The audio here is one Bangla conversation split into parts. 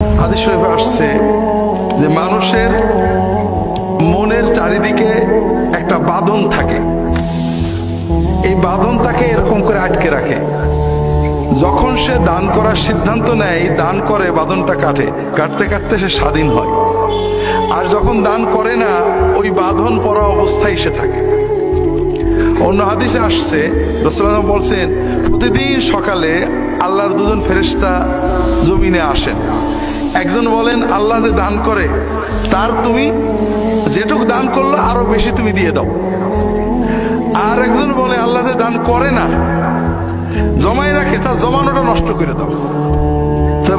হাদিস শরীফে আসছে যে মানুষের মনের চারিদিকে একটা বাঁধন থাকে, এই বাঁধনটাকে এরকম করে আটকে রাখে। যখন সে দান করার সিদ্ধান্ত নেয়, দান করে, বাঁধনটা কাটে, কাটতে কাটতে সে স্বাধীন হয়। আর যখন দান করে না, ওই বাঁধন পরা অবস্থায় সে থাকে। অন্য হাদিসে আসছে, রাসূলুল্লাহ বলছেন প্রতিদিন সকালে আল্লাহর দুজন ফেরেশতা জমিনে আসেন। একজন বলেন আল্লাহ যে দান করে তার তুমি যেটুকু দান করলো আরো বেশি তুমি দিয়ে দাও। আর একজন বলে আল্লাহ যে দান করে না, জমায় রাখে, তার জমানোটা নষ্ট করে দাও।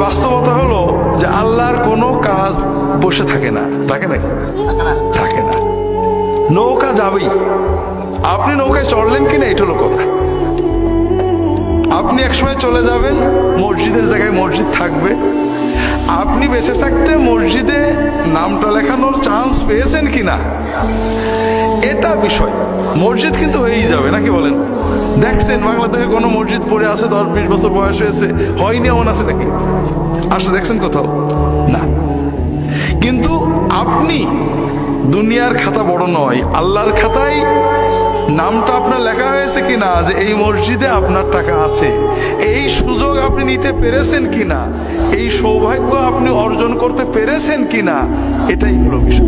বাস্তবতা হলো যে আল্লাহর কোনো কাজ বসে থাকে না, থাকে নাকি? থাকে না। নৌকা যাবেই, আপনি নৌকায় চড়লেন কিনা এটা হলো কথা। আপনি একসময় চলে যাবেন, মসজিদের জায়গায় মসজিদ থাকবে। আপনি বেঁচে থাকতে মসজিদে নামটা লেখানোর চান্স পেয়েছেন কিনা এটা বিষয়। মসজিদ কিন্তু হয়েই যাবে, নাকি বলেন? দেখছেন বাংলাদেশে কোনো মসজিদ পড়ে আছে 10-20 বছর বয়স হয়েছে, হয়নি এমন আছে নাকি? আসলে দেখছেন কোথাও? না। কিন্তু আপনি, দুনিয়ার খাতা বড় নয়, আল্লাহর খাতায় নামটা আপনার লেখা হয়েছে কিনা যে এই মসজিদে আপনার টাকা আছে, এই সুযোগ আপনি নিতে পেরেছেন কিনা, এই সৌভাগ্য আপনি অর্জন করতে পেরেছেন কিনা, এটাই হলো বিষয়।